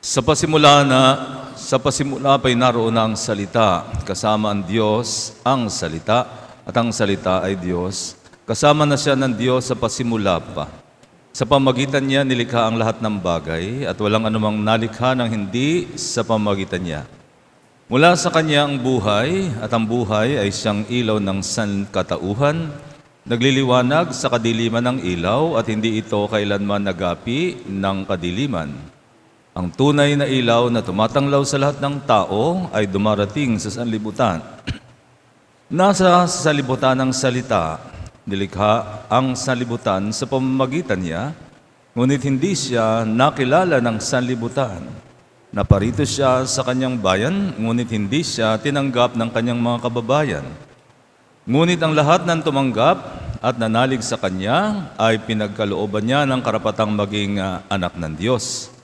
Sa pasimula pa'y naroon ang salita, kasama ang Diyos ang salita, at ang salita ay Diyos. Kasama na siya ng Diyos sa pasimula pa. Sa pamagitan niya nilikha ang lahat ng bagay, at walang anumang nalikha ng hindi sa pamagitan niya. Mula sa Kanya ang buhay, at ang buhay ay siyang ilaw ng sangkatauhan, nagliliwanag sa kadiliman ng ilaw, at hindi ito kailanman nagapi ng kadiliman. Ang tunay na ilaw na tumatanglaw sa lahat ng tao ay dumarating sa sanlibutan. Nasa sanlibutan ng salita, nilikha ang sanlibutan sa pamamagitan niya, ngunit hindi siya nakilala ng sanlibutan. Naparito siya sa kanyang bayan, ngunit hindi siya tinanggap ng kanyang mga kababayan. Ngunit ang lahat ng tumanggap at nanalig sa kanya ay pinagkalooban niya ng karapatang maging anak ng Diyos.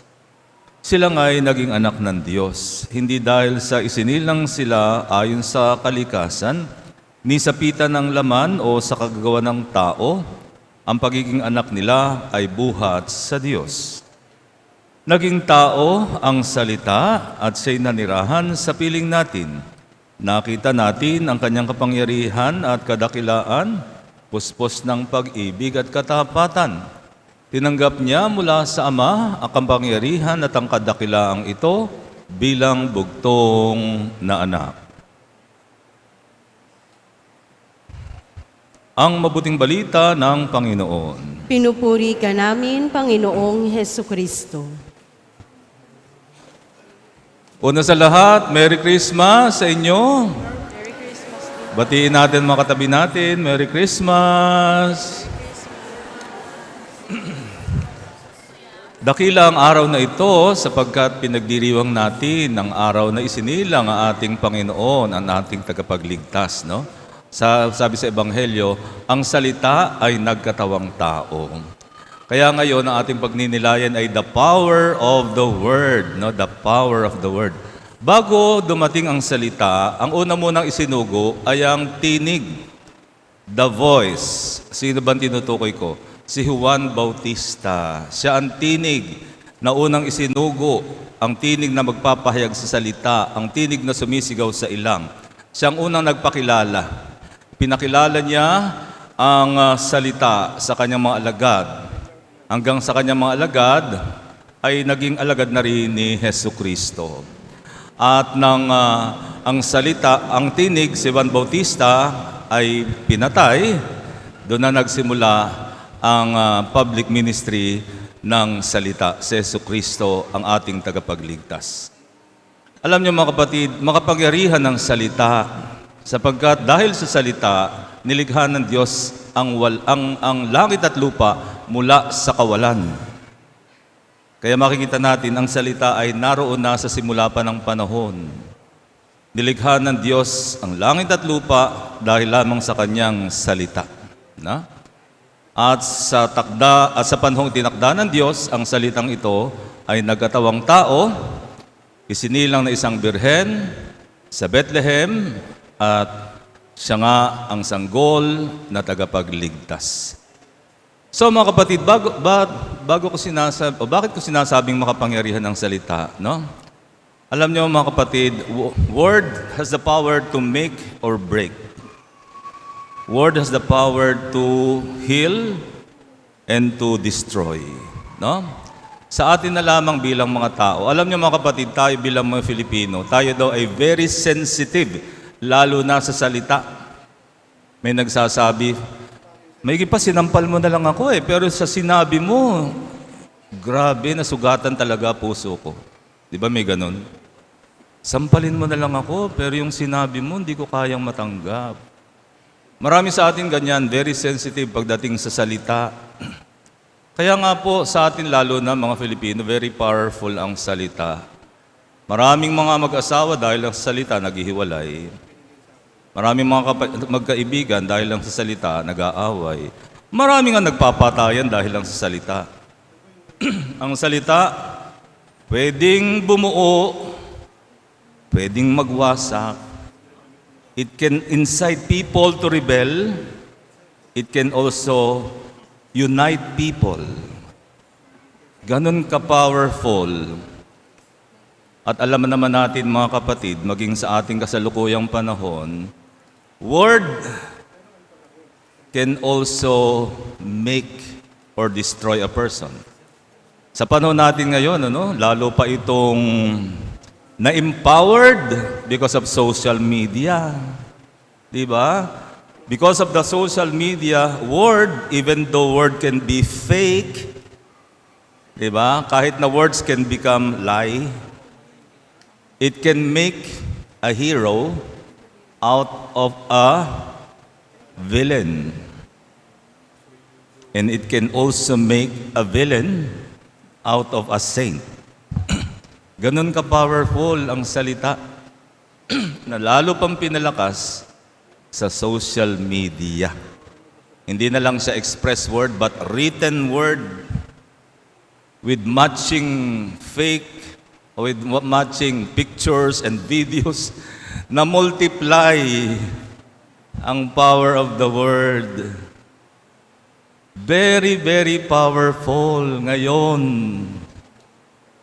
Sila nga'y naging anak ng Diyos, hindi dahil sa isinilang sila ayon sa kalikasan, ni sa pita ng laman o sa kagagawa ng tao. Ang pagiging anak nila ay buhat sa Diyos. Naging tao ang salita at siya'y nanirahan sa piling natin. Nakita natin ang kanyang kapangyarihan at kadakilaan, puspos ng pag-ibig at katapatan. Tinanggap niya mula sa Ama ang kapangyarihan at ang kadakilaang ito bilang bugtong na anak. Ang mabuting balita ng Panginoon. Pinupuri ka namin, Panginoong Hesukristo. Una sa lahat, Merry Christmas sa inyo. Merry Christmas. Batiin natin mga katabi natin, Merry Christmas. Dakila ang araw na ito sapagkat pinagdiriwang natin ang araw na isinilang ang ating Panginoon, ang ating tagapagligtas. No? Sabi sa Ebanghelyo, ang salita ay nagkatawang tao. Kaya ngayon ang ating pagninilayan ay the power of the Word. No? The power of the Word. Bago dumating ang salita, ang una munang isinugo ay ang tinig, the voice. Sino bang tinutukoy ko? Si Juan Bautista. Siya ang tinig na unang isinugo, ang tinig na magpapahayag sa salita, ang tinig na sumisigaw sa ilang. Siya ang unang nagpakilala. Pinakilala niya ang salita sa kanyang mga alagad. Hanggang sa kanyang mga alagad ay naging alagad na rin ni Hesukristo. At ang salita, ang tinig, si Juan Bautista ay pinatay. Doon na nagsimula ang public ministry ng salita, si Jesucristo ang ating tagapagligtas. Alam niyo mga kapatid, makapangyarihan ng salita sapagkat dahil sa salita, nilikha ng Diyos ang langit at lupa mula sa kawalan. Kaya makikita natin, ang salita ay naroon na sa simula pa ng panahon. Nilikha ng Diyos ang langit at lupa dahil lamang sa kanyang salita. Na? At sa panahong tinakda ng Diyos, ang salitang ito ay nagkatawang tao, isinilang na isang birhen sa Bethlehem, at siya nga ang sanggol na tagapagligtas. So mga kapatid, bakit ko sinasabing makapangyarihan ng salita? No? Alam niyo mga kapatid, word has the power to make or break. Word has the power to heal and to destroy. No? Sa atin na lamang bilang mga tao. Alam niyo mga kapatid, tayo bilang mga Filipino, tayo daw ay very sensitive, lalo na sa salita. May nagsasabi, may pa sinampal mo na lang ako pero sa sinabi mo, grabe, nasugatan talaga puso ko. Di ba may ganun? Sampalin mo na lang ako, pero yung sinabi mo, hindi ko kayang matanggap. Marami sa atin ganyan, very sensitive pagdating sa salita. Kaya nga po sa atin lalo na mga Filipino, very powerful ang salita. Maraming mga mag-asawa dahil lang sa salita naghihiwalay. Maraming mga magkaibigan dahil lang sa salita nag-aaway. Maraming nga nagpapatayan dahil lang sa salita. Ang salita, pwedeng bumuo, pwedeng magwasak. It can incite people to rebel. It can also unite people. Ganon ka-powerful At alam naman natin mga kapatid, maging sa ating kasalukuyang panahon, word can also make or destroy a person. Sa panahon natin ngayon, lalo pa itong na-empowered because of social media. Di ba? Because of the social media, even though word can be fake, di ba? Kahit na words can become lie, it can make a hero out of a villain. And it can also make a villain out of a saint. Ganun ka-powerful ang salita na lalo pang pinalakas sa social media. Hindi na lang siya express word but written word with matching fake, with matching pictures and videos na multiply ang power of the word. Very, very powerful ngayon.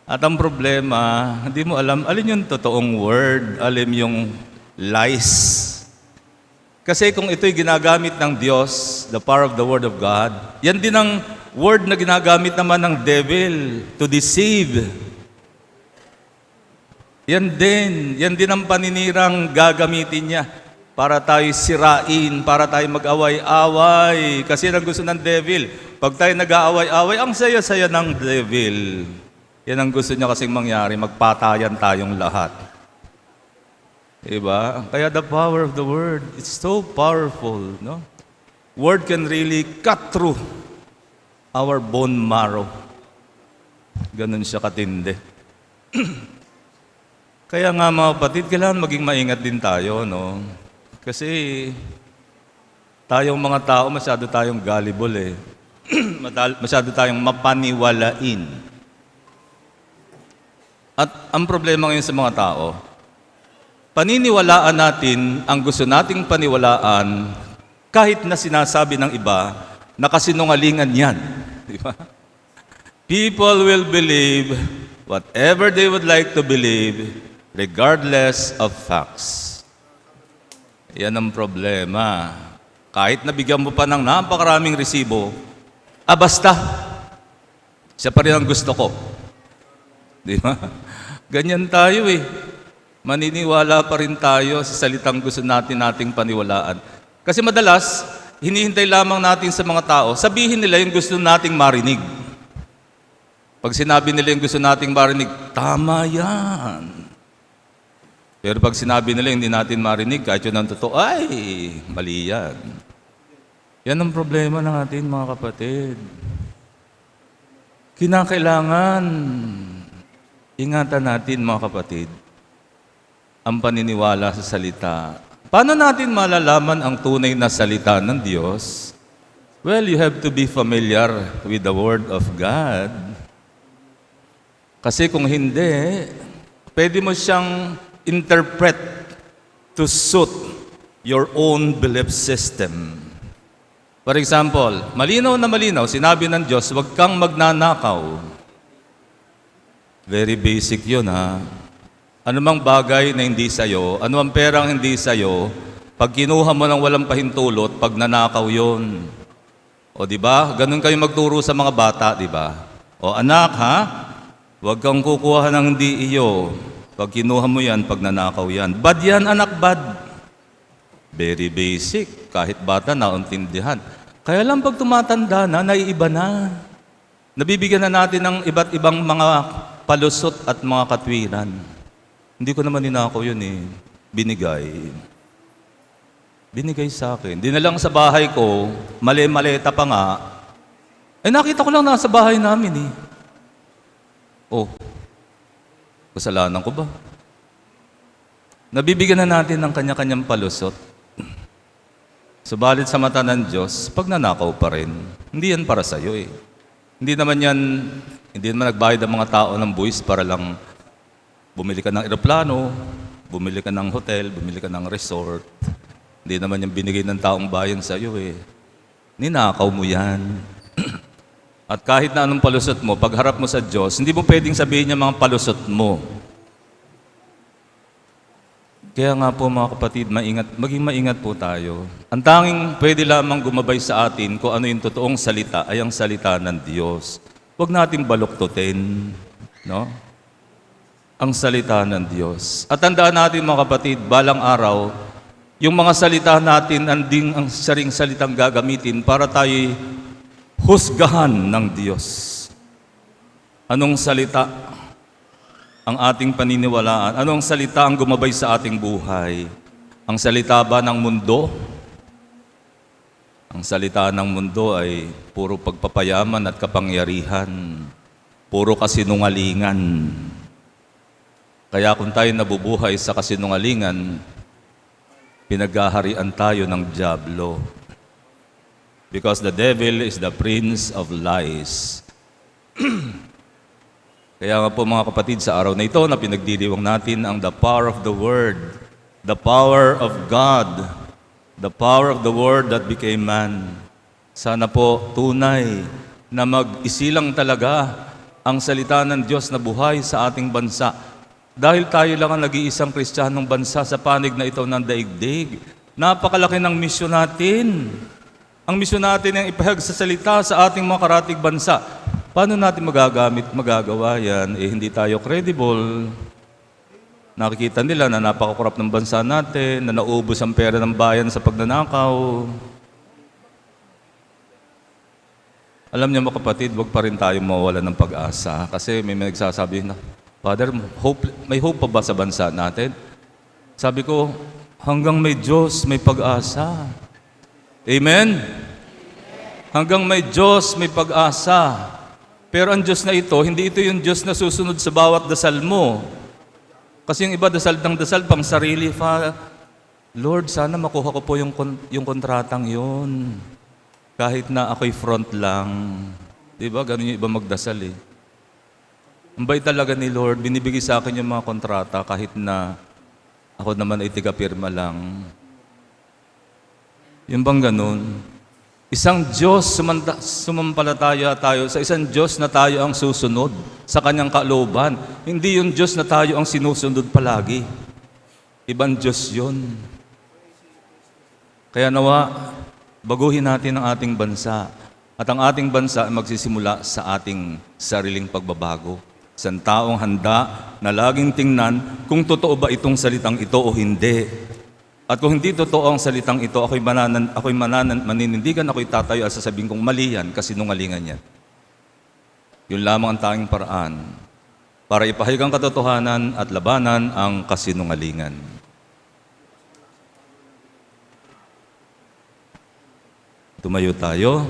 At ang problema, hindi mo alam, alin yung totoong word, alin yung lies. Kasi kung ito'y ginagamit ng Diyos, the power of the Word of God, yan din ang word na ginagamit naman ng devil to deceive. Yan din ang paninirang gagamitin niya para tayo sirain, para tayo mag-away-away. Kasi yan ang gusto ng devil. Pag tayo nag-aaway-away, ang saya-saya ng devil. Yan ang gusto niya kasing mangyari, magpatayan tayong lahat. Diba? Kaya the power of the word, it's so powerful, no? Word can really cut through our bone marrow. Ganun siya katindi. Kaya nga mga kapatid, kailangan maging maingat din tayo, no? Kasi tayong mga tao, masyado tayong gullible eh. Masyado tayong mapaniwalain. At ang problema ngayon sa mga tao, paniniwalaan natin ang gusto nating paniwalaan kahit na sinasabi ng iba na kasinungalingan yan. Di ba? People will believe whatever they would like to believe regardless of facts. Yan ang problema. Kahit nabigyan mo pa ng napakaraming resibo, basta, siya pa rin ang gusto ko. Di ba? Ganyan tayo eh. Maniniwala pa rin tayo sa salitang gusto nating paniwalaan. Kasi madalas, hinihintay lamang natin sa mga tao, sabihin nila yung gusto nating marinig. Pag sinabi nila yung gusto nating marinig, tama yan. Pero pag sinabi nila hindi natin marinig, kahit yun ang totoo, ay, mali yan. Yan ang problema ng atin mga kapatid. Kinakailangan, ingatan natin mga kapatid, ang paniniwala sa salita. Paano natin malalaman ang tunay na salita ng Diyos? Well, you have to be familiar with the Word of God. Kasi kung hindi, pwede mo siyang interpret to suit your own belief system. For example, malinaw na malinaw, sinabi ng Diyos, huwag kang magnanakaw. Very basic yun ha. Anumang bagay na hindi sa'yo, anumang perang hindi sa'yo, pag kinuha mo ng walang pahintulot, pag nanakaw yun. O di ba? Ganun kayo magturo sa mga bata, di ba? O anak ha, huwag kang kukuha ng hindi iyo. Pag kinuha mo yan, pag nanakaw yan. Bad yan, anak, bad. Very basic. Kahit bata, nauntindihan. Kaya lang pag tumatanda na, naiiba na. Nabibigyan na natin ng iba't ibang mga palusot at mga katwiran. Hindi ko naman ninakaw yun eh. Binigay. Binigay sa akin. Di na lang sa bahay ko, mali-maleta pa nga. Nakita ko lang nasa bahay namin eh. Oh, kasalanan ko ba? Nabibigyan na natin ng kanya-kanyang palusot. Subalit sa mata ng Diyos, pag nanakaw pa rin, hindi yan para sa'yo eh. Hindi naman nagbayad ang mga tao ng buwis para lang bumili ka ng eroplano, bumili ka ng hotel, bumili ka ng resort. Hindi naman yung binigay ng taong bayan sa'yo eh. Ninakaw mo yan. At kahit na anong palusot mo, pag harap mo sa Diyos, hindi mo pwedeng sabihin niya mga palusot mo. Kaya nga po mga kapatid, maging maingat po tayo. Ang tanging pwede lamang gumabay sa atin kung ano yung totoong salita ay ang salita ng Diyos. Huwag natin baluktutin, no? Ang salita ng Diyos. At tandaan natin mga kapatid, balang araw, yung mga salita natin, anding ang saring salitang gagamitin para tayo husgahan ng Diyos. Anong salita ang ating paniniwalaan? Anong salita ang gumabay sa ating buhay? Ang salita ba ng mundo? Ang salita ng mundo ay puro pagpapayaman at kapangyarihan, puro kasinungalingan. Kaya kung tayo nabubuhay sa kasinungalingan, pinaghaharian tayo ng dyablo. Because the devil is the prince of lies. Kaya nga po mga kapatid, sa araw na ito na pinagdiriwang natin ang the power of the Word, the power of God, the power of the Word that became man. Sana po tunay na mag-isilang talaga ang salita ng Diyos na buhay sa ating bansa. Dahil tayo lang ang nag-iisang Kristiyanong bansa sa panig na ito ng daigdig. Napakalaki ng misyon natin. Ang misyon natin ay ipahayag sa salita sa ating mga karatig bansa. Paano natin magagawa yan? Hindi tayo credible. Nakikita nila na napakakurap ng bansa natin, na naubos ang pera ng bayan sa pagnanakaw. Alam niyo mga kapatid, wag pa rin tayo mawala ng pag-asa. Kasi may nagsasabi na, Father, may hope pa ba sa bansa natin? Sabi ko, hanggang may Diyos, may pag-asa. Amen? Hanggang may Diyos, may pag-asa. Pero ang Diyos na ito, hindi ito yung Diyos na susunod sa bawat dasal mo. Kasi yung iba dasal ng dasal pang sarili. Lord, sana makuha ko po yung kontratang yun. Kahit na ako'y front lang. Diba? Ganun yung iba magdasal eh. Ang bait talaga ni Lord, binibigay sa akin yung mga kontrata kahit na ako naman ay tiga-pirma lang. Yung bang ganun? Isang Diyos, sumampalataya tayo sa isang Diyos na tayo ang susunod sa kanyang kalooban. Hindi yung Diyos na tayo ang sinusunod palagi. Ibang Diyos yun. Kaya nawa, baguhin natin ang ating bansa. At ang ating bansa ay magsisimula sa ating sariling pagbabago. Isang taong handa na laging tingnan kung totoo ba itong salitang ito o hindi. At kung hindi totoo ang salitang ito, ako'y maninindigan, ako'y tatayo at sasabihin kong mali yan, kasi nungalingan yan. Yun lamang ang tanging paraan para ipahayag ang katotohanan at labanan ang kasinungalingan. Tumayo tayo.